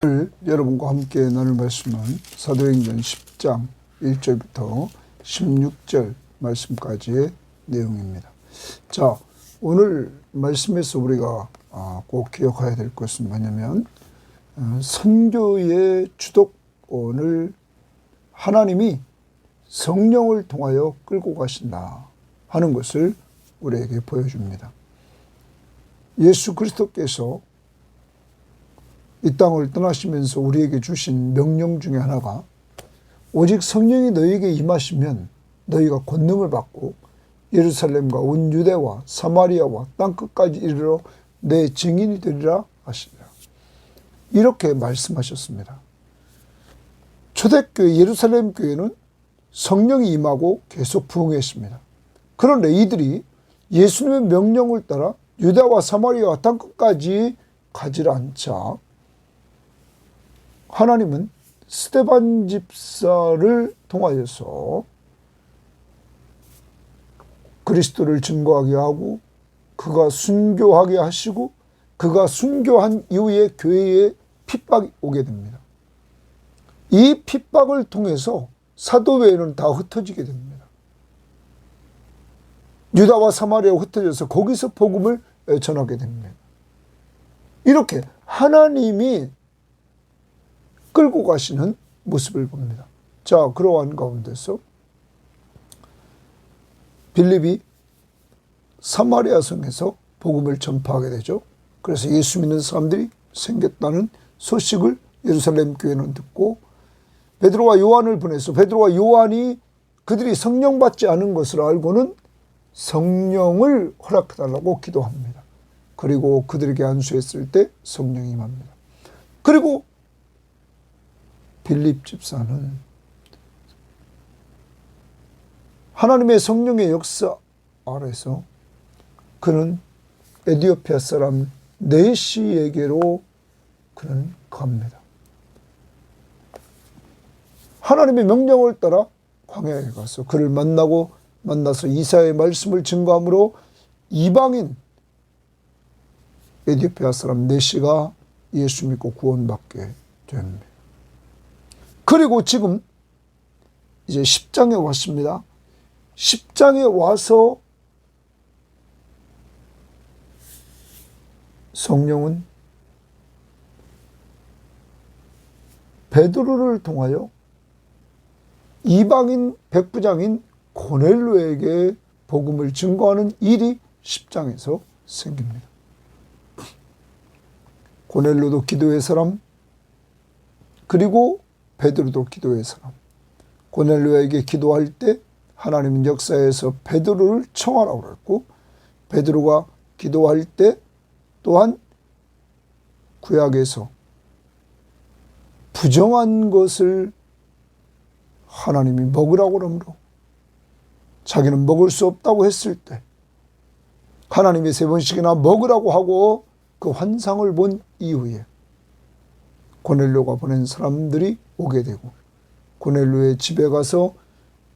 오늘 여러분과 함께 나눌 말씀은 사도행전 10장 1절부터 16절 말씀까지의 내용입니다. 자, 오늘 말씀에서 우리가 꼭 기억해야 될 것은 뭐냐면 선교의 주도권을 하나님이 성령을 통하여 끌고 가신다 하는 것을 우리에게 보여줍니다. 예수 그리스도께서 이 땅을 떠나시면서 우리에게 주신 명령 중에 하나가 오직 성령이 너희에게 임하시면 너희가 권능을 받고 예루살렘과 온 유대와 사마리아와 땅끝까지 이르러 내 증인이 되리라 하시니라. 이렇게 말씀하셨습니다. 초대교회 예루살렘 교회는 성령이 임하고 계속 부흥했습니다. 그런데 이들이 예수님의 명령을 따라 유다와 사마리아와 땅끝까지 가지 않자 하나님은 스데반 집사를 통하여서 그리스도를 증거하게 하고 그가 순교하게 하시고 그가 순교한 이후에 교회에 핍박이 오게 됩니다. 이 핍박을 통해서 사도회는 다 흩어지게 됩니다. 유다와 사마리아가 흩어져서 거기서 복음을 전하게 됩니다. 이렇게 하나님이 끌고 가시는 모습을 봅니다. 자, 그러한 가운데서 빌립이 사마리아 성에서 복음을 전파하게 되죠. 그래서 예수 믿는 사람들이 생겼다는 소식을 예루살렘 교회는 듣고 베드로와 요한을 보내서 베드로와 요한이 그들이 성령 받지 않은 것을 알고는 성령을 허락해달라고 기도합니다. 그리고 그들에게 안수했을 때 성령이 임합니다. 그리고 빌립 집사는 하나님의 성령의 역사 아래서 그는 에티오피아 사람 네시에게로 그는 갑니다. 하나님의 명령을 따라 광야에 가서 그를 만나서 이사야의 말씀을 증거함으로 이방인 에티오피아 사람 네시가 예수 믿고 구원받게 됩니다. 그리고 지금 이제 10장에 왔습니다. 10장에 와서 성령은 베드로를 통하여 이방인 백부장인 고넬료에게 복음을 증거하는 일이 10장에서 생깁니다. 고넬료도 기도의 사람, 그리고 베드로도 기도의 사람. 고넬료에게 기도할 때 하나님은 역사에서 베드로를 청하라고 그랬고, 베드로가 기도할 때 또한 구약에서 부정한 것을 하나님이 먹으라고 그러므로 자기는 먹을 수 없다고 했을 때 하나님이 3번씩이나 먹으라고 하고 그 환상을 본 이후에 고넬료가 보낸 사람들이 오게 되고 고넬료의 집에 가서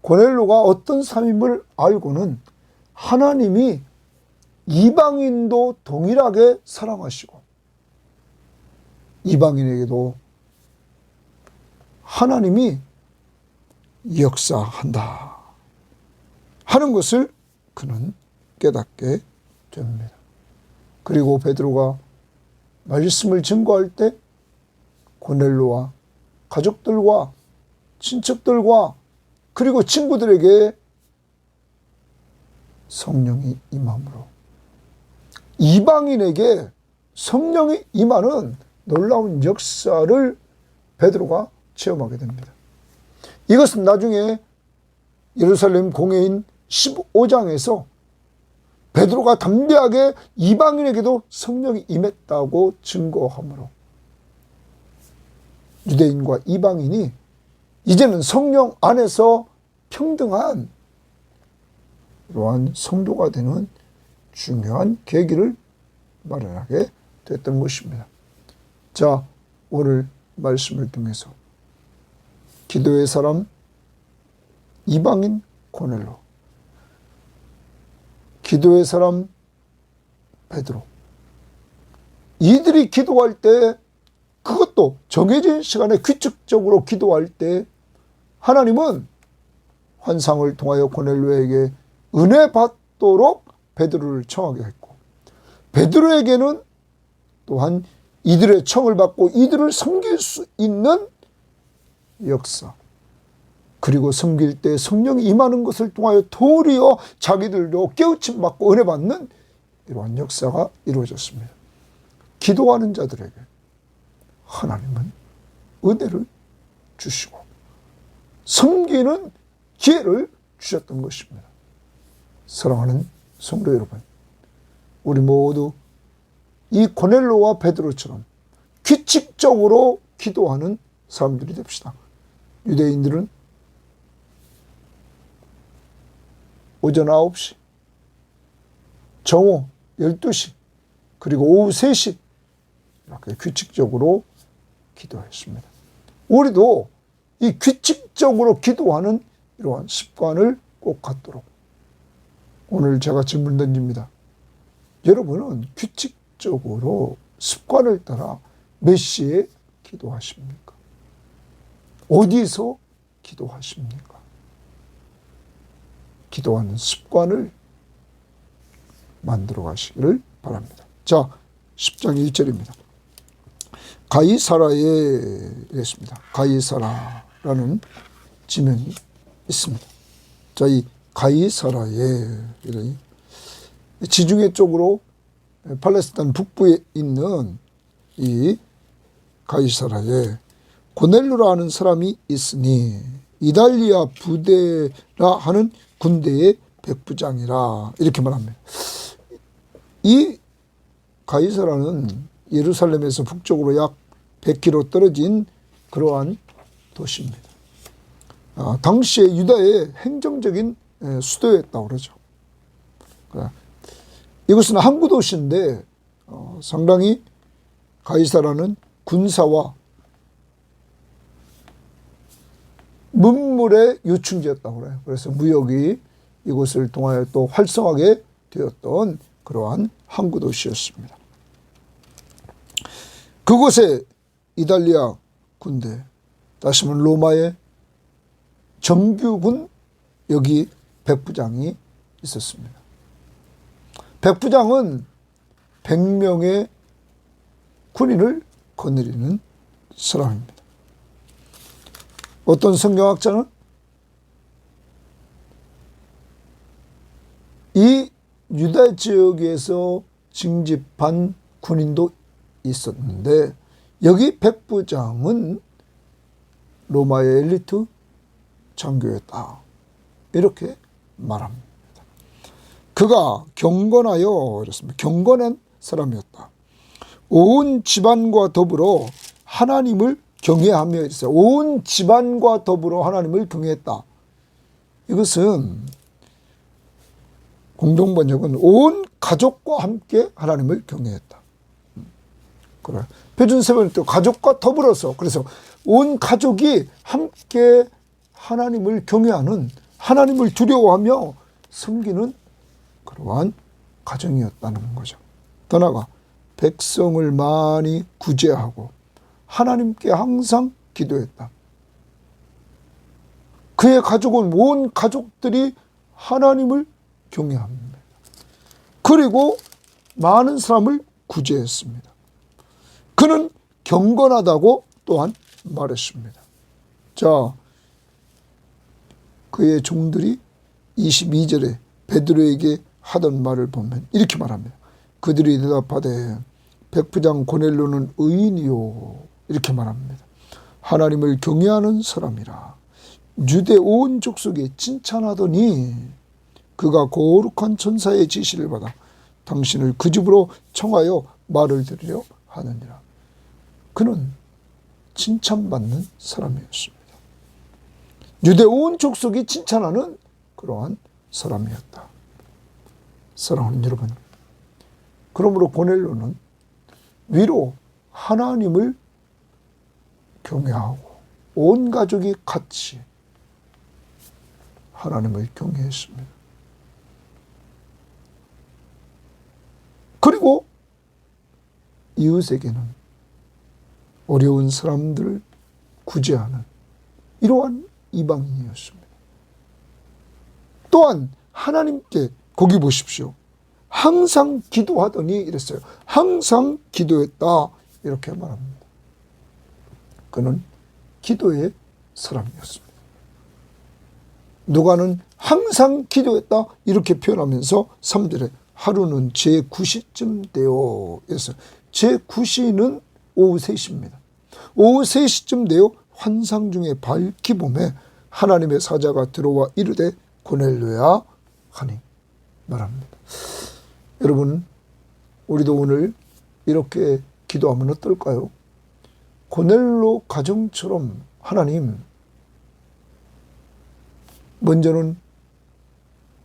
고넬료가 어떤 사람임을 알고는 하나님이 이방인도 동일하게 사랑하시고 이방인에게도 하나님이 역사한다 하는 것을 그는 깨닫게 됩니다. 그리고 베드로가 말씀을 증거할 때 고넬료와 가족들과 친척들과 그리고 친구들에게 성령이 임함으로 이방인에게 성령이 임하는 놀라운 역사를 베드로가 체험하게 됩니다. 이것은 나중에 예루살렘 공회인 15장에서 베드로가 담대하게 이방인에게도 성령이 임했다고 증거하므로 유대인과 이방인이 이제는 성령 안에서 평등한 이러한 성도가 되는 중요한 계기를 마련하게 됐던 것입니다. 자, 오늘 말씀을 통해서 기도의 사람 이방인 고넬료, 기도의 사람 베드로, 이들이 기도할 때 그것도 정해진 시간에 규칙적으로 기도할 때 하나님은 환상을 통하여 고넬료에게 은혜 받도록 베드로를 청하게 했고, 베드로에게는 또한 이들의 청을 받고 이들을 섬길 수 있는 역사, 그리고 섬길 때 성령이 임하는 것을 통하여 도리어 자기들도 깨우침 받고 은혜 받는 이러한 역사가 이루어졌습니다. 기도하는 자들에게 하나님은 은혜를 주시고 섬기는 기회를 주셨던 것입니다. 사랑하는 성도 여러분, 우리 모두 이 고넬료와 베드로처럼 규칙적으로 기도하는 사람들이 됩시다. 유대인들은 오전 9시, 정오 12시, 그리고 오후 3시 이렇게 규칙적으로 기도했습니다. 우리도 이 규칙적으로 기도하는 이러한 습관을 꼭 갖도록, 오늘 제가 질문 던집니다. 여러분은 규칙적으로 습관을 따라 몇 시에 기도하십니까? 어디서 기도하십니까? 기도하는 습관을 만들어 가시기를 바랍니다. 자, 10장 1절입니다. 가이사라에 이랬습니다. 가이사라라는 지명이 있습니다. 자, 이 가이사라에 지중해 쪽으로 팔레스타인 북부에 있는 이 가이사라에 고넬료라는 사람이 있으니 이달리아 부대라 하는 군대의 백부장이라, 이렇게 말합니다. 이 가이사라는 예루살렘에서 북쪽으로 약 100km 떨어진 그러한 도시입니다. 당시에 유다의 행정적인 수도였다고 그러죠. 이것은 항구 도시인데 상당히 가이사라는 군사와 문물의 요충지였다고 그래요. 그래서 무역이 이곳을 통하여 또 활성하게 되었던 그러한 항구 도시였습니다. 그곳에 이달리아 군대, 다시 말하면 로마의 정규군, 여기 백부장이 있었습니다. 백부장은 100명의 군인을 거느리는 사람입니다. 어떤 성경학자는 이 유다 지역에서 징집한 군인도 있었는데 여기 백부장은 로마의 엘리트 장교였다, 이렇게 말합니다. 그가 경건하여, 그랬습니다. 경건한 사람이었다. 온 집안과 더불어 하나님을 경외하며 이랬어요. 온 집안과 더불어 하나님을 경외했다. 이것은 공동번역은 온 가족과 함께 하나님을 경외했다. 그래. 표준세번은 또 가족과 더불어서, 그래서 온 가족이 함께 하나님을 경외하는, 하나님을 두려워하며 섬기는 그러한 가정이었다는 거죠. 더 나아가 백성을 많이 구제하고 하나님께 항상 기도했다. 그의 가족은 온 가족들이 하나님을 경외합니다. 그리고 많은 사람을 구제했습니다. 그는 경건하다고 또한 말했습니다. 자, 그의 종들이 22절에 베드로에게 하던 말을 보면 이렇게 말합니다. 그들이 대답하되 백부장 고넬료는 의인이요, 이렇게 말합니다. 하나님을 경외하는 사람이라 유대 온 족속에 칭찬하더니 그가 거룩한 천사의 지시를 받아 당신을 그 집으로 청하여 말을 들으려 하느니라. 그는 칭찬받는 사람이었습니다. 유대 온 족속이 칭찬하는 그러한 사람이었다. 사랑하는 여러분, 그러므로 고넬료는 위로 하나님을 경외하고 온 가족이 같이 하나님을 경외했습니다. 그리고 이웃에게는 어려운 사람들을 구제하는 이러한 이방인이었습니다. 또한 하나님께 거기 보십시오. 항상 기도하더니 이랬어요. 항상 기도했다 이렇게 말합니다. 그는 기도의 사람이었습니다. 누가는 항상 기도했다 이렇게 표현하면서 3절에 하루는 제9시쯤 되어 해서 제9시는 오후 3시입니다. 오후 3시쯤 되어 환상 중에 밝히 봄에 하나님의 사자가 들어와 이르되 고넬료야 하니 말합니다. 여러분, 우리도 오늘 이렇게 기도하면 어떨까요? 고넬료 가정처럼 하나님, 먼저는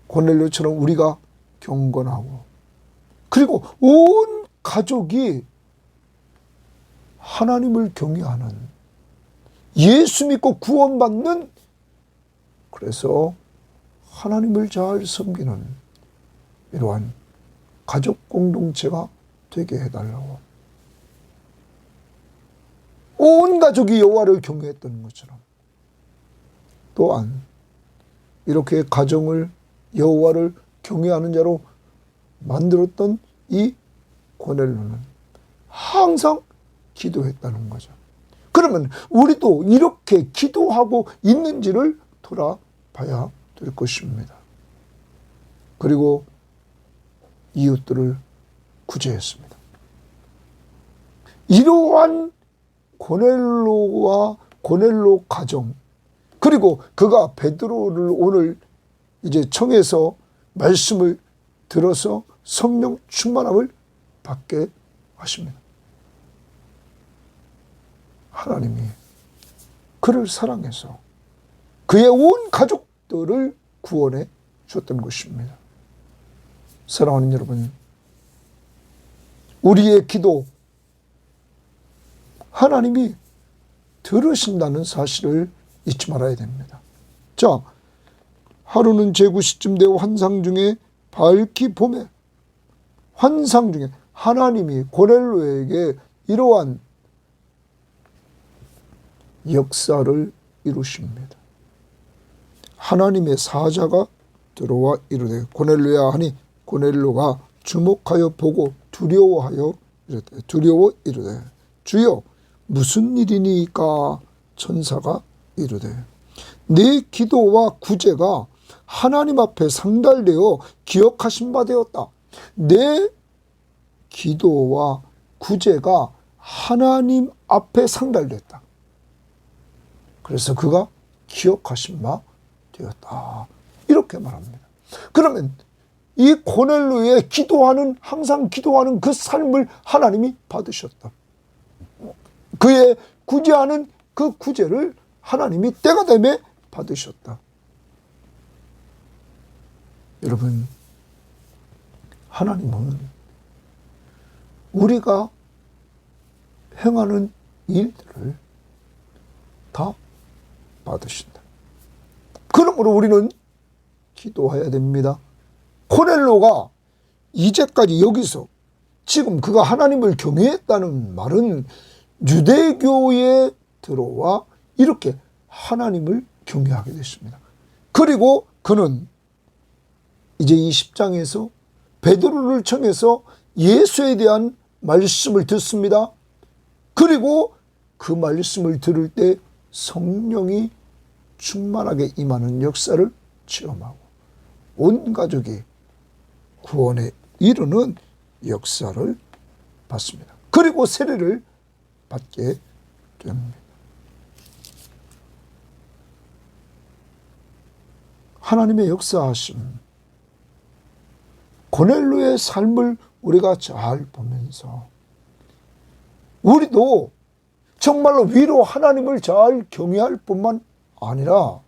고넬료처럼 우리가 경건하고 그리고 온 가족이 하나님을 경외하는, 예수 믿고 구원받는, 그래서 하나님을 잘 섬기는 이러한 가족 공동체가 되게 해달라고. 온 가족이 여호와를 경외했던 것처럼 또한 이렇게 가정을 여호와를 경외하는 자로 만들었던 이 고넬료는 항상 기도했다는 거죠. 그러면 우리도 이렇게 기도하고 있는지를 돌아봐야 될 것입니다. 그리고 이웃들을 구제했습니다. 이러한 고넬료와 고넬료 가정, 그리고 그가 베드로를 오늘 이제 청해서 말씀을 들어서 성령 충만함을 받게 하십니다. 하나님이 그를 사랑해서 그의 온 가족들을 구원해 주었던 것입니다. 사랑하는 여러분, 우리의 기도 하나님이 들으신다는 사실을 잊지 말아야 됩니다. 자, 하루는 제9시쯤 되어 환상 중에 밝히 봄에, 환상 중에 하나님이 고넬료에게 이러한 역사를 이루십니다. 하나님의 사자가 들어와 이르되 고넬료야 하니 고넬료가 주목하여 보고 두려워 이르되 주여 무슨 일이니까? 천사가 이르되 네 기도와 구제가 하나님 앞에 상달되어 기억하신 바 되었다. 내 기도와 구제가 하나님 앞에 상달됐다. 그래서 그가 기억하신 바 되었다. 이렇게 말합니다. 그러면 이 고넬료의 기도하는, 항상 기도하는 그 삶을 하나님이 받으셨다. 그의 구제하는 그 구제를 하나님이 때가 되매 받으셨다. 여러분, 하나님은 우리가 행하는 일들을 다 받으신다. 그러므로 우리는 기도해야 됩니다. 고넬료가 이제까지 여기서 지금 그가 하나님을 경외했다는 말은 유대교에 들어와 이렇게 하나님을 경외하게 됐습니다. 그리고 그는 이제 이 10장에서 베드로를 청해서 예수에 대한 말씀을 듣습니다. 그리고 그 말씀을 들을 때 성령이 충만하게 임하는 역사를 체험하고 온 가족이 구원에 이르는 역사를 받습니다. 그리고 세례를 받게 됩니다. 하나님의 역사하심, 고넬료의 삶을 우리가 잘 보면서 우리도 정말로 위로 하나님을 잘 경외할 뿐만 아니라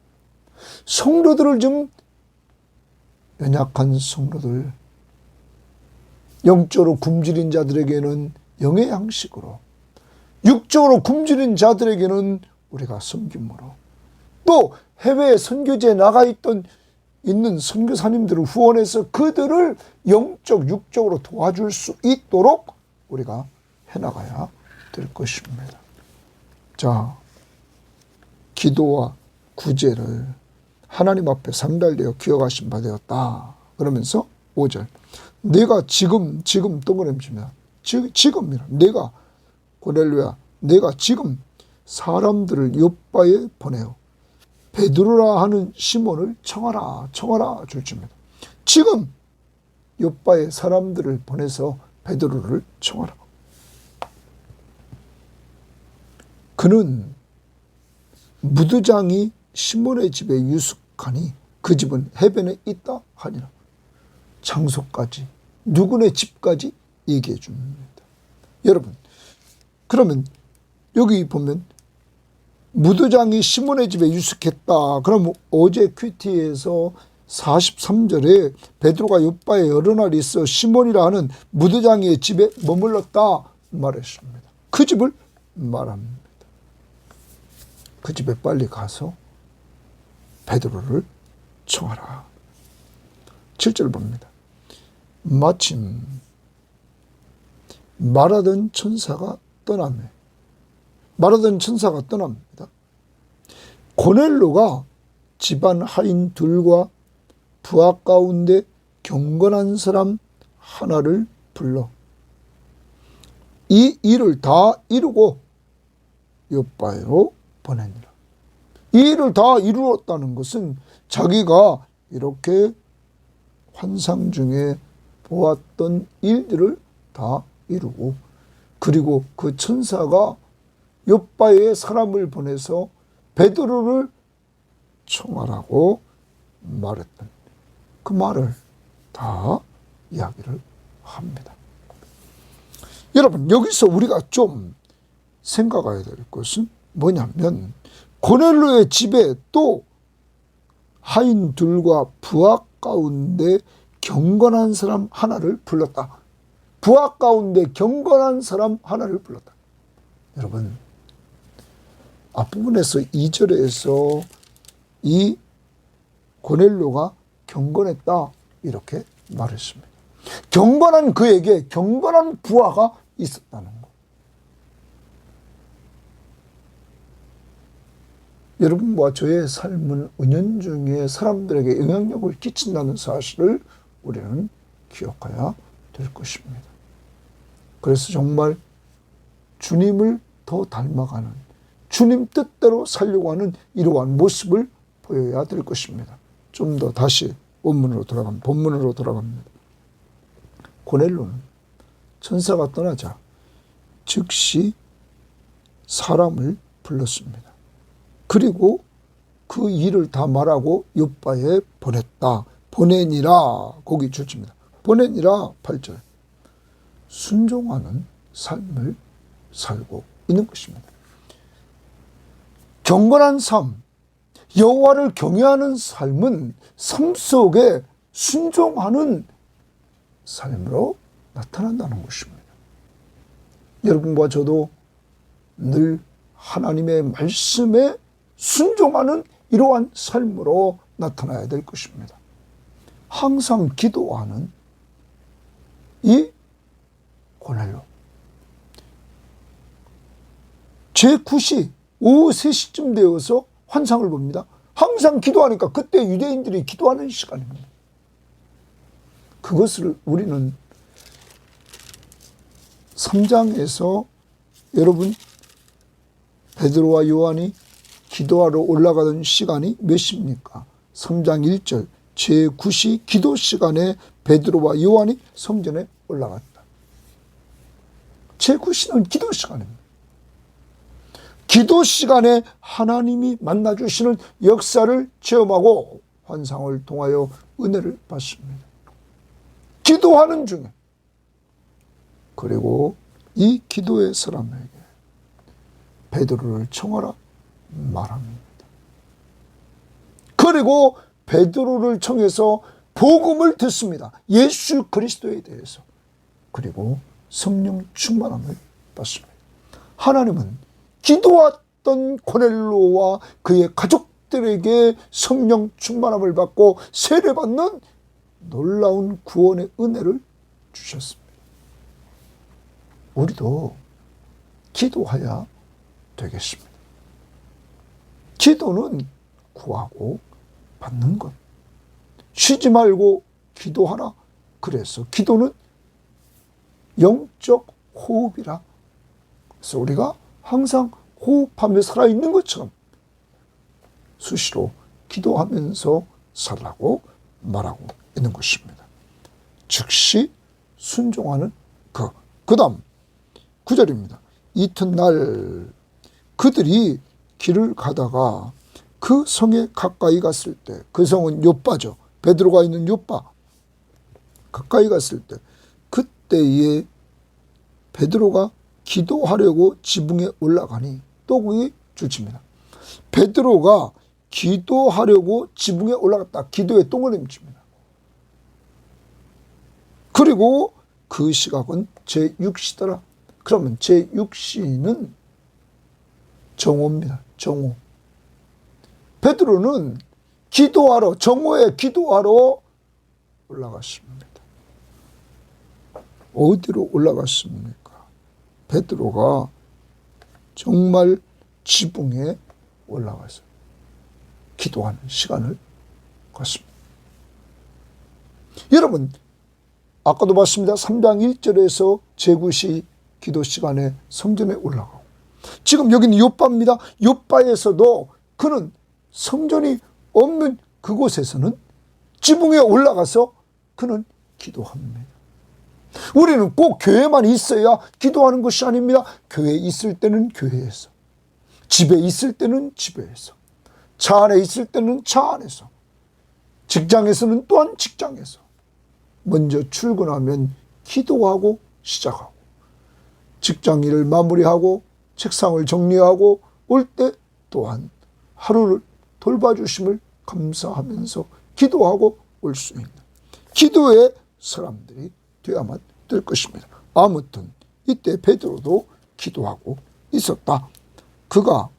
성도들을 좀, 연약한 성도들, 영적으로 굶주린 자들에게는 영의 양식으로, 육적으로 굶주린 자들에게는 우리가 섬김으로, 또 해외 선교지에 나가 있는 선교사님들을 후원해서 그들을 영적, 육적으로 도와줄 수 있도록 우리가 해나가야 될 것입니다. 자, 기도와 구제를 하나님 앞에 상달되어 기억하신 바 되었다. 그러면서 5절. 내가 지금 동그라미입니다. 지금이라. 내가 고넬료야, 내가 지금 사람들을 요빠에 보내어 베드로라 하는 시몬을 청하라 줄지입니다. 지금 요빠에 사람들을 보내서 베드로를 청하라. 그는 무두장이 시몬의 집에 유숙하니 그 집은 해변에 있다 하니라. 장소까지, 누구네 집까지 얘기해 줍니다. 여러분, 그러면 여기 보면 무두장이 시몬의 집에 유숙했다. 그럼 어제 큐티에서 43절에 베드로가 요빠에 여러 날 있어 시몬이라 하는 무두장이의 집에 머물렀다 말했습니다. 그 집을 말합니다. 그 집에 빨리 가서 베드로를 청하라. 7절 봅니다. 마침 말하던 천사가 떠납니다. 고넬로가 집안 하인 둘과 부하 가운데 경건한 사람 하나를 불러 이 일을 다 이루고 요빠에로 보내니라. 이 일을 다 이루었다는 것은 자기가 이렇게 환상 중에 보았던 일들을 다 이루고, 그리고 그 천사가 요빠에 사람을 보내서 베드로를 청하라고 말했던 그 말을 다 이야기를 합니다. 여러분, 여기서 우리가 좀 생각해야 될 것은 뭐냐면, 고넬로의 집에 또 하인 둘과 부하 가운데 경건한 사람 하나를 불렀다. 부하 가운데 경건한 사람 하나를 불렀다. 여러분, 앞부분에서 2절에서 이 고넬로가 경건했다 이렇게 말했습니다. 경건한 그에게 경건한 부하가 있었다는 것. 여러분과 저의 삶은 은연중에 사람들에게 영향력을 끼친다는 사실을 우리는 기억해야 될 것입니다. 그래서 정말 주님을 더 닮아가는, 주님 뜻대로 살려고 하는 이러한 모습을 보여야 될 것입니다. 좀 더 다시 본문으로 돌아갑니다. 고넬로는 천사가 떠나자 즉시 사람을 불렀습니다. 그리고 그 일을 다 말하고 요빠에 보냈다. 보내니라, 거기 줄집니다. 보내니라 8절. 순종하는 삶을 살고 있는 것입니다. 경건한 삶, 여호와를 경외하는 삶은 삶 속에 순종하는 삶으로 나타난다는 것입니다. 여러분과 저도 늘 하나님의 말씀에 순종하는 이러한 삶으로 나타나야 될 것입니다. 항상 기도하는 이 고넬로, 제9시 오후 3시쯤 되어서 환상을 봅니다. 항상 기도하니까 그때 유대인들이 기도하는 시간입니다. 그것을 우리는 3장에서 여러분 베드로와 요한이 기도하러 올라가던 시간이 몇 시입니까? 3장 1절 제9시 기도 시간에 베드로와 요한이 성전에 올라갔다. 제9시는 기도 시간입니다. 기도 시간에 하나님이 만나주시는 역사를 체험하고 환상을 통하여 은혜를 받습니다. 기도하는 중에. 그리고 이 기도의 사람에게 베드로를 청하라 말합니다. 그리고 베드로를 청해서 복음을 듣습니다. 예수 그리스도에 대해서. 그리고 성령 충만함을 받습니다. 하나님은 기도했던 고넬로와 그의 가족들에게 성령 충만함을 받고 세례받는 놀라운 구원의 은혜를 주셨습니다. 우리도 기도해야 되겠습니다. 기도는 구하고 받는 것. 쉬지 말고 기도하라. 그래서 기도는 영적 호흡이라. 그래서 우리가 항상 호흡하며 살아있는 것처럼 수시로 기도하면서 살라고 말하고 있는 것입니다. 즉시 순종하는 그 다음 9절입니다. 이튿날 그들이 길을 가다가 그 성에 가까이 갔을 때, 그 성은 요빠죠. 베드로가 있는 요빠. 가까이 갔을 때, 그때에 베드로가 기도하려고 지붕에 올라가니, 또 그게 줄칩니다. 베드로가 기도하려고 지붕에 올라갔다. 기도의 똥을 훔칩니다. 그리고 그 시각은 제6시더라. 그러면 제6시는 정오입니다. 정오. 베드로는 기도하러, 정오에 기도하러 올라갔습니다. 어디로 올라갔습니까? 베드로가 정말 지붕에 올라가서 기도하는 시간을 갖습니다. 여러분, 아까도 봤습니다. 3장 1절에서 제9시 기도 시간에 성전에 올라가고, 지금 여기는 요빠입니다. 요빠에서도 그는 성전이 없는 그곳에서는 지붕에 올라가서 그는 기도합니다. 우리는 꼭 교회만 있어야 기도하는 것이 아닙니다. 교회에 있을 때는 교회에서, 집에 있을 때는 집에서, 차 안에 있을 때는 차 안에서, 직장에서는 또한 직장에서, 먼저 출근하면 기도하고 시작하고, 직장 일을 마무리하고 책상을 정리하고 올 때 또한 하루를 돌봐주심을 감사하면서 기도하고 올 수 있는 기도의 사람들이 되어야만 될 것입니다. 아무튼 이때 베드로도 기도하고 있었다. 그가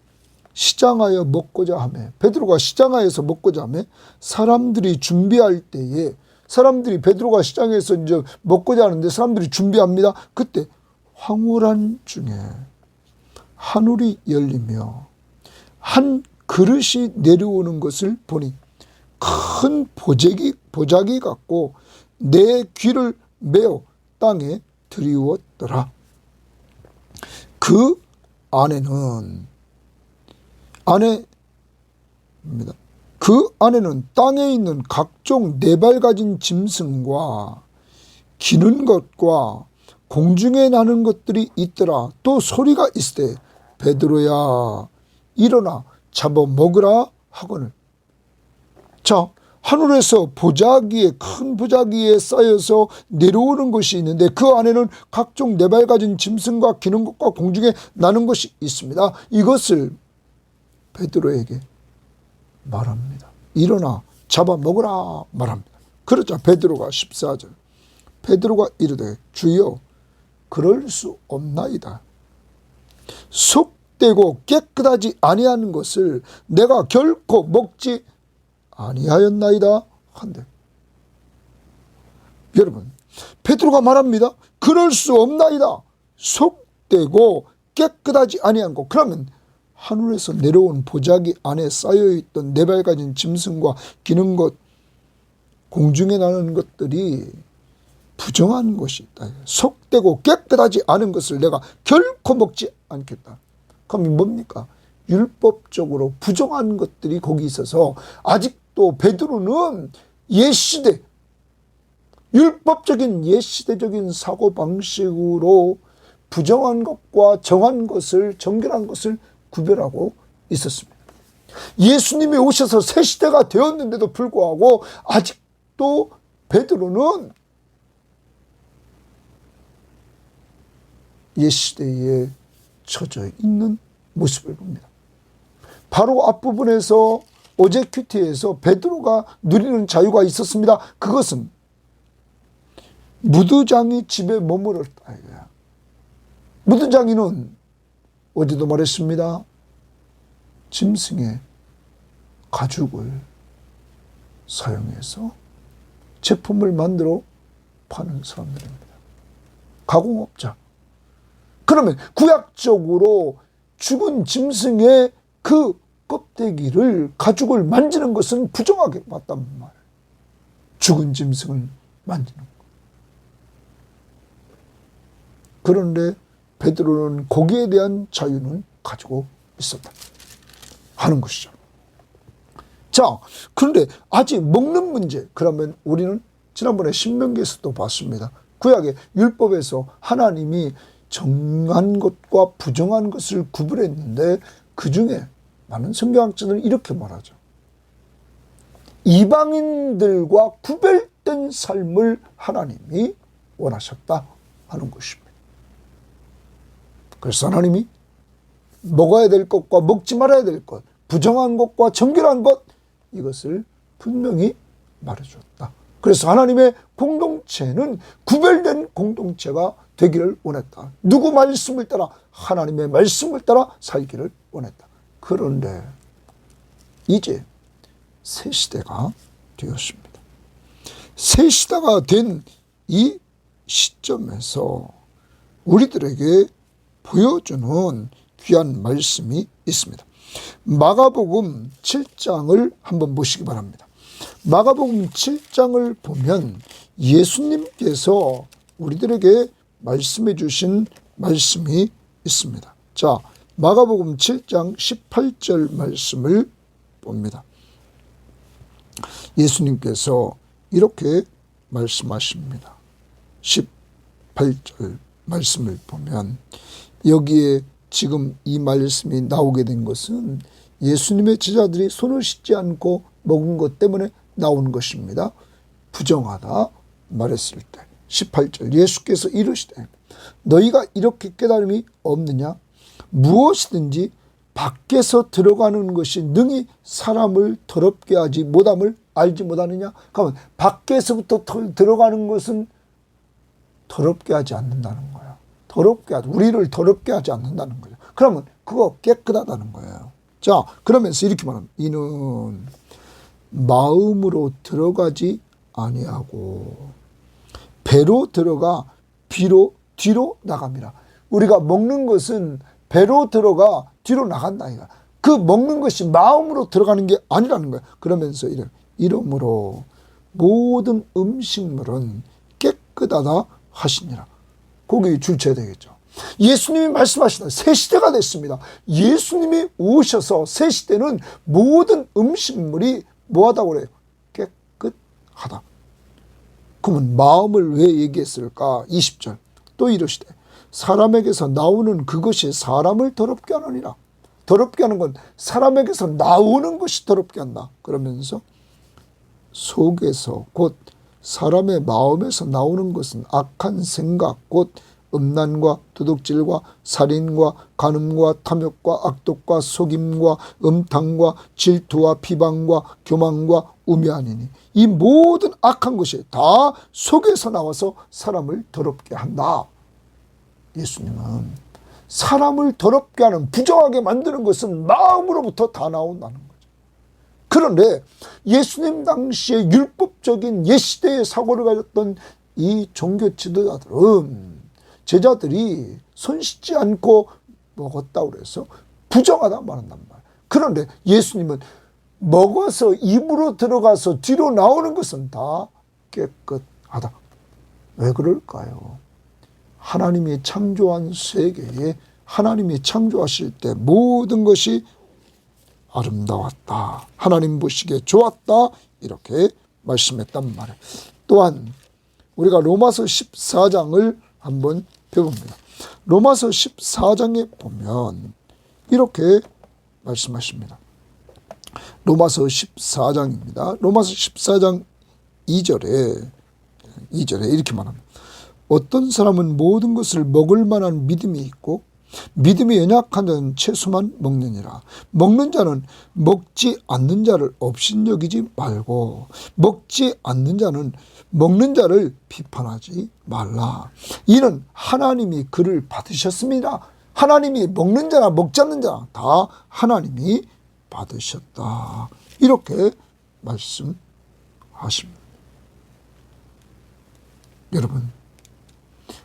시장하여 먹고자 하며, 베드로가 시장하여서 먹고자 하며 사람들이 준비할 때에, 사람들이 베드로가 시장에서 이제 먹고자 하는데 사람들이 준비합니다. 그때 황홀한 중에 하늘이 열리며 한 그릇이 내려오는 것을 보니 큰 보자기 같고 내 귀를 메어 땅에 들이웠더라. 그 안에는 땅에 있는 각종 네발 가진 짐승과 기는 것과 공중에 나는 것들이 있더라. 또 소리가 있으되 베드로야 일어나 잡아 먹으라 하거늘. 자, 하늘에서 보자기에, 큰 보자기에 쌓여서 내려오는 것이 있는데 그 안에는 각종 네발 가진 짐승과 기는 것과 공중에 나는 것이 있습니다. 이것을 베드로에게 말합니다. 일어나 잡아 먹으라 말합니다. 그러자 베드로가 14절, 베드로가 이르되 주여 그럴 수 없나이다. 속되고 깨끗하지 아니한 것을 내가 결코 먹지 아니하였나이다 한데, 여러분, 베드로가 말합니다. 그럴 수 없나이다. 속되고 깨끗하지 아니한 것. 그러면 하늘에서 내려온 보자기 안에 쌓여있던 네발 가진 짐승과 기는 것, 공중에 나는 것들이 부정한 것이 있다. 속되고 깨끗하지 않은 것을 내가 결코 먹지 않겠다. 그럼 뭡니까? 율법적으로 부정한 것들이 거기 있어서 아직도 베드로는 옛시대, 율법적인 옛시대적인 사고방식으로 부정한 것과 정한 것을, 정결한 것을 구별하고 있었습니다. 예수님이 오셔서 새 시대가 되었는데도 불구하고 아직도 베드로는 옛시대에 처져 있는 모습을 봅니다. 바로 앞부분에서 어제 큐티에서 베드로가 누리는 자유가 있었습니다. 그것은 무두장이 집에 머물렀다 이거야. 무두장이는 어제도 말했습니다. 짐승의 가죽을 사용해서 제품을 만들어 파는 사람들입니다. 가공업자. 그러면 구약적으로 죽은 짐승의 그 껍데기를 가죽을 만지는 것은 부정하게 봤단 말이에요. 죽은 짐승을 만지는 것. 그런데 베드로는 고기에 대한 자유는 가지고 있었다 하는 것이죠. 자, 그런데 아직 먹는 문제, 그러면 우리는 지난번에 신명기에서도 봤습니다. 구약의 율법에서 하나님이 정한 것과 부정한 것을 구분했는데 그 중에 많은 성경학자들은 이렇게 말하죠. 이방인들과 구별된 삶을 하나님이 원하셨다 하는 것입니다. 그래서 하나님이 먹어야 될 것과 먹지 말아야 될 것, 부정한 것과 정결한 것, 이것을 분명히 말해줬다. 그래서 하나님의 공동체는 구별된 공동체가 되기를 원했다. 누구 말씀을 따라? 하나님의 말씀을 따라 살기를 원했다. 그런데 이제 새 시대가 되었습니다. 새 시대가 된 이 시점에서 우리들에게 보여주는 귀한 말씀이 있습니다. 마가복음 7장을 한번 보시기 바랍니다. 마가복음 7장을 보면 예수님께서 우리들에게 말씀해 주신 말씀이 있습니다. 자, 마가복음 7장 18절 말씀을 봅니다. 예수님께서 이렇게 말씀하십니다. 18절 말씀을 보면 여기에 지금 이 말씀이 나오게 된 것은 예수님의 제자들이 손을 씻지 않고 먹은 것 때문에 나오는 것입니다. 부정하다 말했을 때 18절 예수께서 이르시되 너희가 이렇게 깨달음이 없느냐? 무엇이든지 밖에서 들어가는 것이 능히 사람을 더럽게 하지 못함을 알지 못하느냐? 그러면 밖에서부터 들어가는 것은 더럽게 하지 않는다는 거예요. 우리를 더럽게 하지 않는다는 거예요. 그러면 그거 깨끗하다는 거예요. 자, 그러면서 이렇게 말합니다. 이는 마음으로 들어가지 아니하고 배로 들어가 뒤로 나갑니다. 우리가 먹는 것은 배로 들어가 뒤로 나간다. 그 먹는 것이 마음으로 들어가는 게 아니라는 거예요. 그러면서 이러므로 모든 음식물은 깨끗하다 하시니라. 거기 줄쳐야 되겠죠. 예수님이 말씀하시다. 새 시대가 됐습니다. 예수님이 오셔서 새 시대는 모든 음식물이 뭐하다고 그래요? 깨끗하다. 그러면 마음을 왜 얘기했을까? 20절 또 이러시되 사람에게서 나오는 그것이 사람을 더럽게 하느니라. 더럽게 하는 건 사람에게서 나오는 것이 더럽게 한다. 그러면서 속에서 곧 사람의 마음에서 나오는 것은 악한 생각 곧 음란과 도둑질과 살인과 간음과 탐욕과 악독과 속임과 음탕과 질투와 비방과 교만과 우매하니니 이 모든 악한 것이 다 속에서 나와서 사람을 더럽게 한다. 예수님은 사람을 더럽게 하는 부정하게 만드는 것은 마음으로부터 다 나온다는 거죠. 그런데 예수님 당시에 율법적인 옛시대의 사고를 가졌던 이 종교 지도자들은 제자들이 손 씻지 않고 먹었다고 그래서 부정하다 말한단 말이에요. 그런데 예수님은 먹어서 입으로 들어가서 뒤로 나오는 것은 다 깨끗하다. 왜 그럴까요? 하나님이 창조한 세계에 하나님이 창조하실 때 모든 것이 아름다웠다. 하나님 보시기에 좋았다. 이렇게 말씀했단 말이에요. 또한 우리가 로마서 14장을 한번 펴봅니다. 로마서 14장에 보면 이렇게 말씀하십니다. 로마서 14장입니다. 로마서 14장 2절에 이렇게 말합니다. 어떤 사람은 모든 것을 먹을 만한 믿음이 있고 믿음이 연약한 자는 채소만 먹느니라. 먹는 자는 먹지 않는 자를 업신여기지 말고 먹지 않는 자는 먹는 자를 비판하지 말라. 이는 하나님이 그를 받으셨습니다. 하나님이 먹는 자나 먹지 않는 자나 다 하나님이 받으셨다. 이렇게 말씀하십니다. 여러분,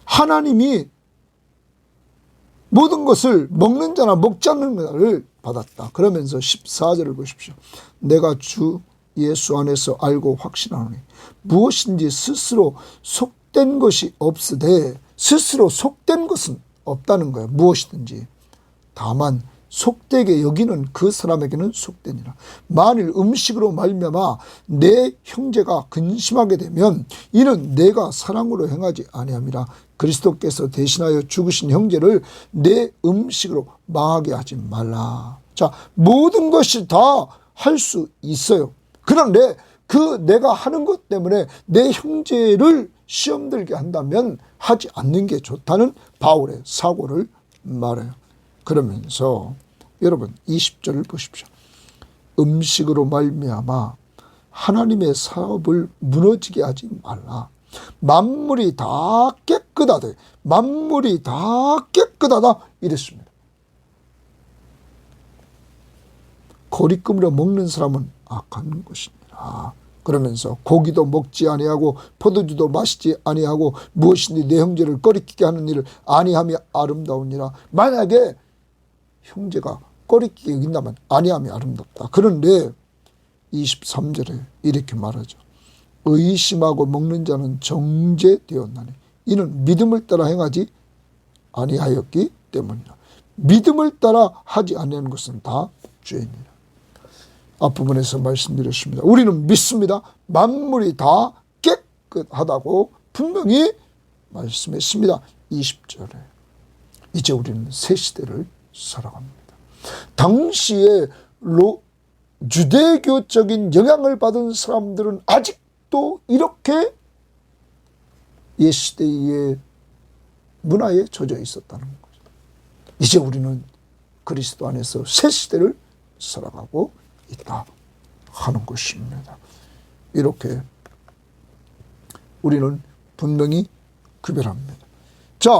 하나님이 모든 것을 먹는 자나 먹지 않는 자를 받았다. 그러면서 14절을 보십시오. 내가 주 예수 안에서 알고 확신하노니 무엇인지 스스로 속된 것이 없으되, 스스로 속된 것은 없다는 거예요. 무엇이든지. 다만 속되게 여기는 그 사람에게는 속되니라. 만일 음식으로 말미암아 내 형제가 근심하게 되면 이는 내가 사랑으로 행하지 아니함이라. 그리스도께서 대신하여 죽으신 형제를 내 음식으로 망하게 하지 말라. 자, 모든 것이 다 할 수 있어요. 그런데 그 내가 하는 것 때문에 내 형제를 시험 들게 한다면 하지 않는 게 좋다는 바울의 사고를 말해요. 그러면서 여러분 20절을 보십시오. 음식으로 말미암아 하나님의 사업을 무너지게 하지 말라. 만물이 다 깨끗하다. 만물이 다 깨끗하다 이랬습니다. 거리낌으로 먹는 사람은 악한 것이니라. 그러면서 고기도 먹지 아니하고 포도주도 마시지 아니하고 무엇이니 내 형제를 꺼리끼게 하는 일을 아니함이 아름다우니라. 만약에 형제가 꺼리끼게 여긴다면 아니함이 아름답다. 그런데 23절에 이렇게 말하죠. 의심하고 먹는 자는 정죄되었나니 이는 믿음을 따라 행하지 아니하였기 때문이라. 믿음을 따라 하지 아니하는 것은 다 죄이니라. 앞부분에서 말씀드렸습니다. 우리는 믿습니다. 만물이 다 깨끗하다고 분명히 말씀했습니다. 20절에. 이제 우리는 새 시대를 살아갑니다. 당시에 주대교적인 영향을 받은 사람들은 아직도 이렇게 옛시대의 문화에 젖어 있었다는 거죠. 이제 우리는 그리스도 안에서 새 시대를 살아가고 있다 하는 것입니다. 이렇게 우리는 분명히 구별합니다. 자,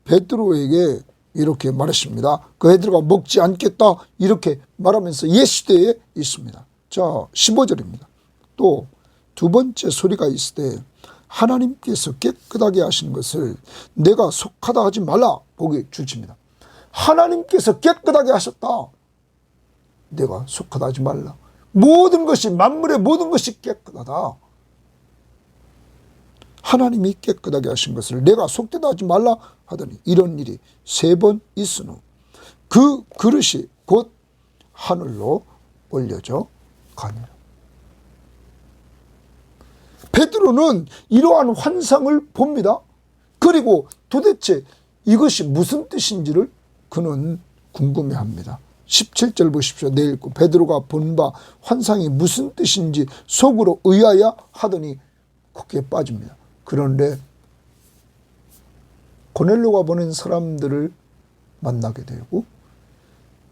베드로에게 이렇게 말했습니다. 그 베드로가 먹지 않겠다 이렇게 말하면서 옛시대에 있습니다. 자, 15절입니다. 또 두 번째 소리가 있을 때 하나님께서 깨끗하게 하신 것을 내가 속하다 하지 말라. 보기 주십니다. 하나님께서 깨끗하게 하셨다. 내가 속하다 하지 말라. 모든 것이, 만물의 모든 것이 깨끗하다. 하나님이 깨끗하게 하신 것을 내가 속되다 하지 말라 하더니 이런 일이 3번 있은 후 그 그릇이 곧 하늘로 올려져 가니라. 베드로는 이러한 환상을 봅니다. 그리고 도대체 이것이 무슨 뜻인지를 그는 궁금해합니다. 17절 보십시오. 내일 읽고 베드로가 본 바 환상이 무슨 뜻인지 속으로 의아야 하더니 거기에 빠집니다. 그런데 고넬료가 보낸 사람들을 만나게 되고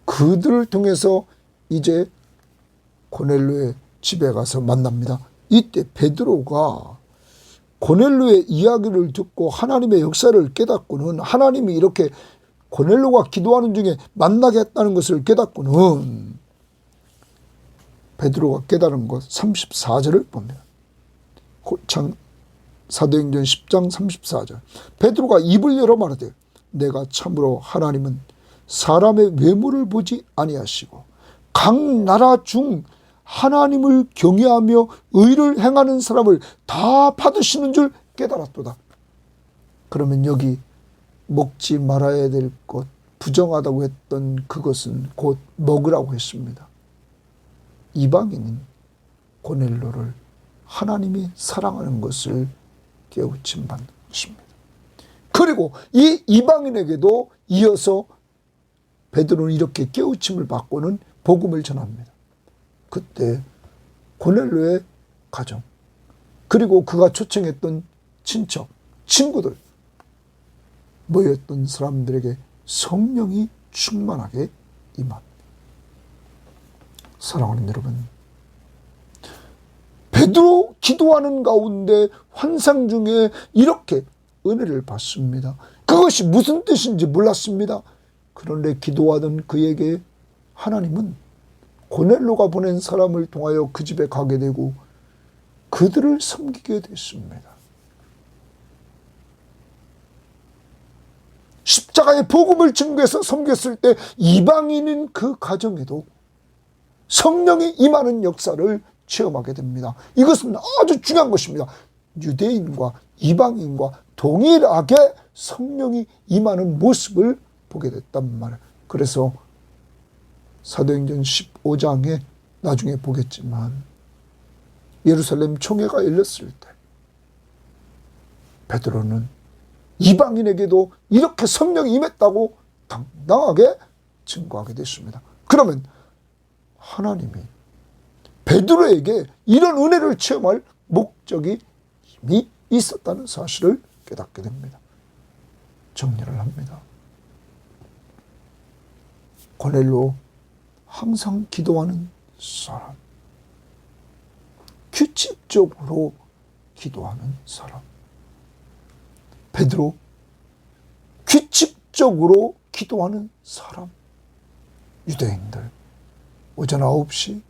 그들을 통해서 이제 고넬료의 집에 가서 만납니다. 이때 베드로가 고넬료의 이야기를 듣고 하나님의 역사를 깨닫고는 하나님이 이렇게 고넬료가 기도하는 중에 만나게 했다는 것을 깨닫고는 베드로가 깨달은 것 34절을 봅니다. 사도행전 10장 34절. 베드로가 입을 열어 말하되 내가 참으로 하나님은 사람의 외모를 보지 아니하시고 각 나라 중 하나님을 경외하며 의를 행하는 사람을 다 받으시는 줄 깨달았도다. 그러면 여기 먹지 말아야 될 것, 부정하다고 했던 그것은 곧 먹으라고 했습니다. 이방인인 고넬료를 하나님이 사랑하는 것을 깨우침 받는 것입니다. 그리고 이 이방인에게도 이어서 베드로는 이렇게 깨우침을 받고는 복음을 전합니다. 그때 고넬료의 가정, 그리고 그가 초청했던 친척, 친구들, 모였던 사람들에게 성령이 충만하게 임합니다. 사랑하는 여러분, 베드로 기도하는 가운데 환상 중에 이렇게 은혜를 받습니다. 그것이 무슨 뜻인지 몰랐습니다. 그런데 기도하던 그에게 하나님은 고넬료가 보낸 사람을 통하여 그 집에 가게 되고 그들을 섬기게 됐습니다. 십자가의 복음을 증거해서 섬겼을 때 이방인인 그 가정에도 성령이 임하는 역사를 체험하게 됩니다. 이것은 아주 중요한 것입니다. 유대인과 이방인과 동일하게 성령이 임하는 모습을 보게 됐단 말이에요. 그래서 사도행전 15장에 나중에 보겠지만 예루살렘 총회가 열렸을 때 베드로는 이방인에게도 이렇게 성령이 임했다고 당당하게 증거하게 됐습니다. 그러면 하나님이 베드로에게 이런 은혜를 체험할 목적이 이미 있었다는 사실을 깨닫게 됩니다. 정리를 합니다. 고넬료, 항상 기도하는 사람, 규칙적으로 기도하는 사람. 베드로, 규칙적으로 기도하는 사람. 유대인들, 오전 9시,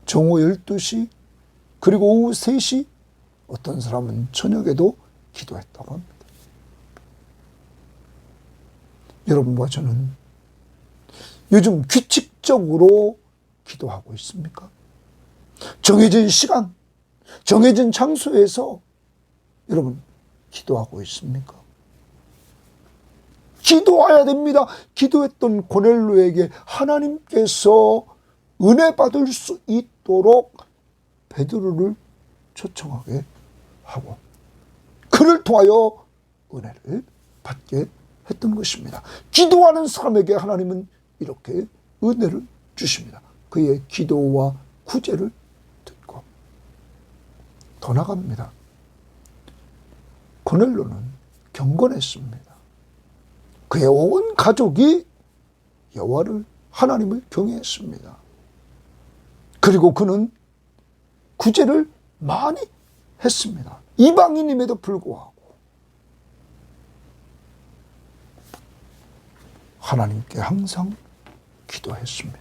정오 12시, 그리고 오후 3시, 어떤 사람은 저녁에도 기도했다고 합니다. 여러분과 저는 요즘 규칙적으로 기도하고 있습니까? 정해진 시간, 정해진 장소에서 여러분 기도하고 있습니까? 기도해야 됩니다. 기도했던 고넬료에게 하나님께서 은혜 받을 수 있도록 베드로를 초청하게 하고 그를 통하여 은혜를 받게 했던 것입니다. 기도하는 사람에게 하나님은 이렇게 은혜를 주십니다. 그의 기도와 구제를 듣고 더 나갑니다. 고넬료는 경건했습니다. 그의 온 가족이 여호와를 하나님을 경외했습니다. 그리고 그는 구제를 많이 했습니다. 이방인임에도 불구하고 하나님께 항상 기도했습니다.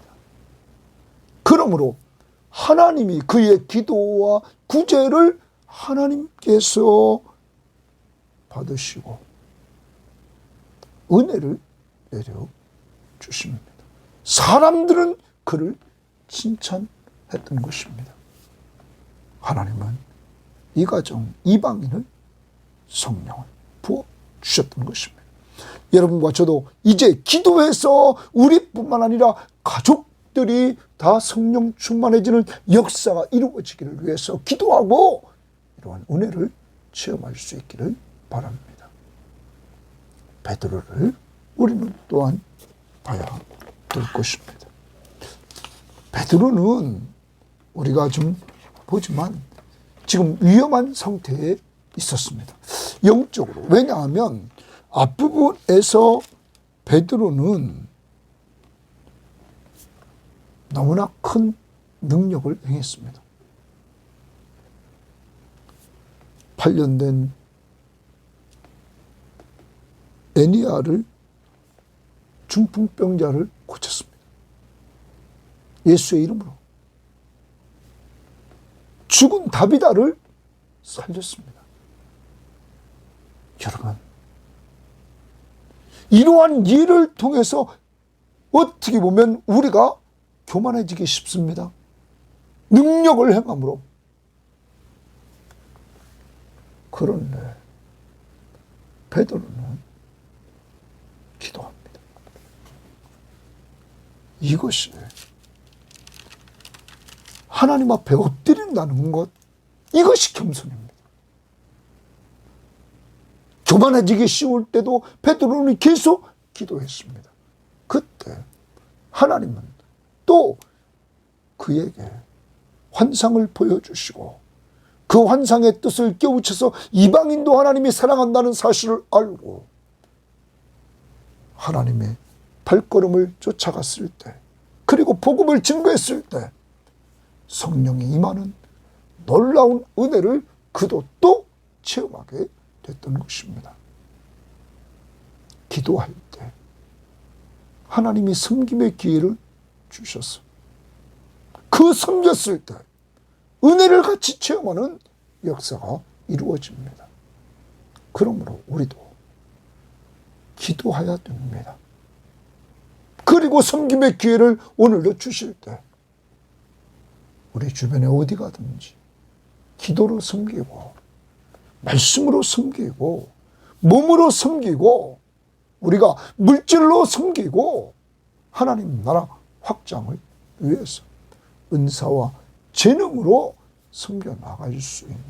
그러므로 하나님이 그의 기도와 구제를 하나님께서 받으시고 은혜를 내려주십니다. 사람들은 그를 칭찬했던 것입니다. 하나님은 이 가정 이방인을 성령을 부어주셨던 것입니다. 여러분과 저도 이제 기도해서 우리뿐만 아니라 가족들이 다 성령 충만해지는 역사가 이루어지기를 위해서 기도하고 이러한 은혜를 체험할 수 있기를 바랍니다. 베드로를 우리는 또한 봐야 될 것입니다. 베드로는 우리가 좀 보지만 지금 위험한 상태에 있었습니다. 영적으로. 왜냐하면 앞부분에서 베드로는 너무나 큰 능력을 행했습니다. 8년 된 애니아를 중풍병자를 고쳤습니다. 예수의 이름으로. 죽은 다비다를 살렸습니다. 여러분, 이러한 일을 통해서 어떻게 보면 우리가 교만해지기 쉽습니다. 능력을 행함으로. 그런데 베드로는 기도합니다. 이것이 하나님 앞에 엎드린다는 것, 이것이 겸손입니다. 교만해지기 쉬울 때도 베드로는 계속 기도했습니다. 그때 하나님은 또 그에게 환상을 보여주시고 그 환상의 뜻을 깨우쳐서 이방인도 하나님이 사랑한다는 사실을 알고 하나님의 발걸음을 쫓아갔을 때, 그리고 복음을 증거했을 때 성령이 임하는 놀라운 은혜를 그도 또 체험하게 됐던 것입니다. 기도할 때 하나님이 섬김의 기회를 주셔서 그 섬겼을 때 은혜를 같이 체험하는 역사가 이루어집니다. 그러므로 우리도 기도해야 됩니다. 그리고 섬김의 기회를 오늘도 주실 때 우리 주변에 어디 가든지 기도로 섬기고 말씀으로 섬기고 몸으로 섬기고 우리가 물질로 섬기고 하나님 나라 확장을 위해서 은사와 재능으로 섬겨 나갈 수 있는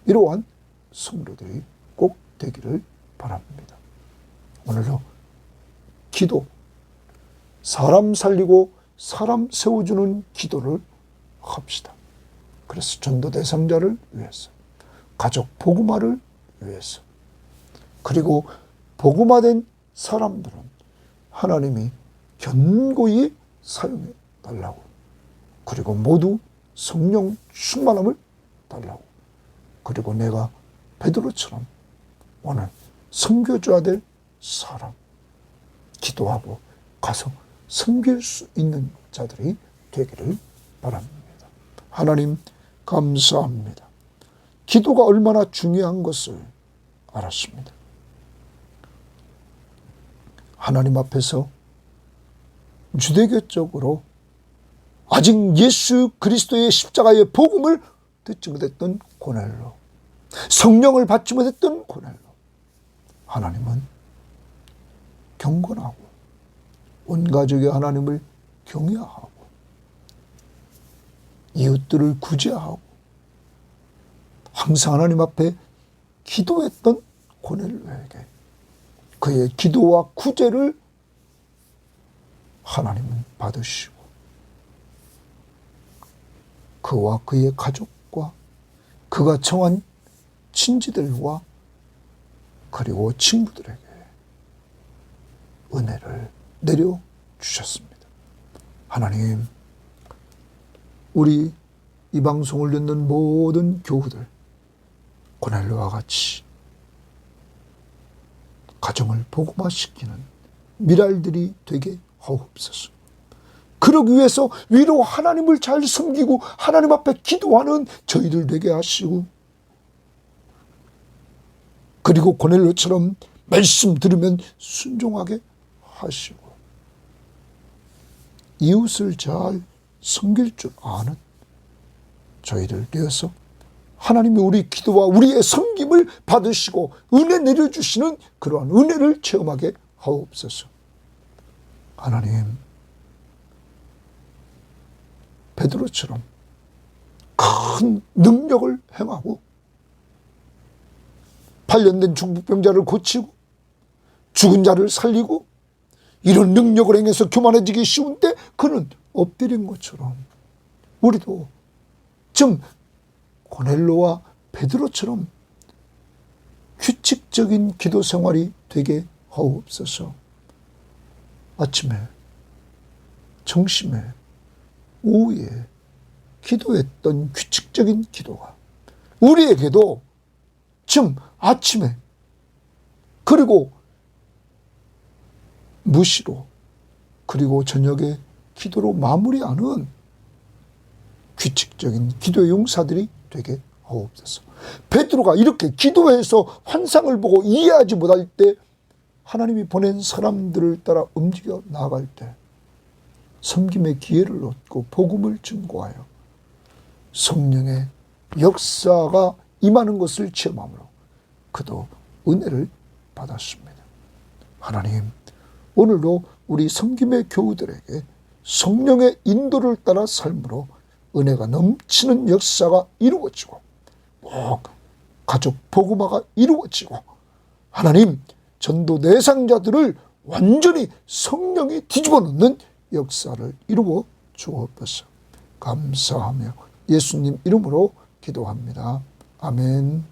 이러한 성도들이 꼭 되기를 바랍니다. 오늘도 기도, 사람 살리고 사람 세워주는 기도를 합시다. 그래서 전도 대상자를 위해서, 가족 복음화를 위해서, 그리고 복음화된 사람들은 하나님이 견고히 사용해 달라고, 그리고 모두 성령 충만함을 달라고, 그리고 내가 베드로처럼 오늘 섬겨줘야 될 사람 기도하고 가서 섬길 수 있는 자들이 되기를 바랍니다. 하나님 감사합니다. 기도가 얼마나 중요한 것을 알았습니다. 하나님 앞에서 유대교적으로 아직 예수 그리스도의 십자가의 복음을 듣지 못했던 고넬로, 성령을 받지 못했던 고넬로, 하나님은 경건하고 온 가족이 하나님을 경외하고 이웃들을 구제하고 항상 하나님 앞에 기도했던 고넬로에게 그의 기도와 구제를 하나님은 받으시고 그와 그의 가족과 그가 청한 친지들과 그리고 친구들에게 은혜를 내려주셨습니다. 하나님, 우리 이 방송을 듣는 모든 교우들 고넬로와 같이 가정을 복음화시키는 미랄들이 되게 하옵소서. 그러기 위해서 위로 하나님을 잘 섬기고 하나님 앞에 기도하는 저희들 되게 하시고, 그리고 고넬로처럼 말씀 들으면 순종하게 하시고 이웃을 잘 섬길 줄 아는 저희들 되어서 하나님이 우리 기도와 우리의 섬김을 받으시고 은혜 내려주시는 그러한 은혜를 체험하게 하옵소서. 하나님, 베드로처럼 큰 능력을 행하고 8년 중풍병자를 고치고 죽은 자를 살리고 이런 능력을 행해서 교만해지기 쉬운데 그는 엎드린 것처럼 우리도 좀 고넬로와 베드로처럼 규칙적인 기도 생활이 되게 하옵소서. 아침에, 점심에, 오후에 기도했던 규칙적인 기도가 우리에게도 좀 아침에 그리고 무시로 그리고 저녁에 기도로 마무리하는 규칙적인 기도의 용사들이 되게 하옵소서. 베드로가 이렇게 기도해서 환상을 보고 이해하지 못할 때 하나님이 보낸 사람들을 따라 움직여 나아갈 때 섬김의 기회를 얻고 복음을 증거하여 성령의 역사가 임하는 것을 체험함으로 그도 은혜를 받았습니다. 하나님, 오늘도 우리 섬김의 교우들에게 성령의 인도를 따라 삶으로 은혜가 넘치는 역사가 이루어지고 가족 복음화가 이루어지고 하나님 전도 대상자들을 완전히 성령이 뒤집어 놓는 역사를 이루어 주옵소서. 감사하며 예수님 이름으로 기도합니다. 아멘.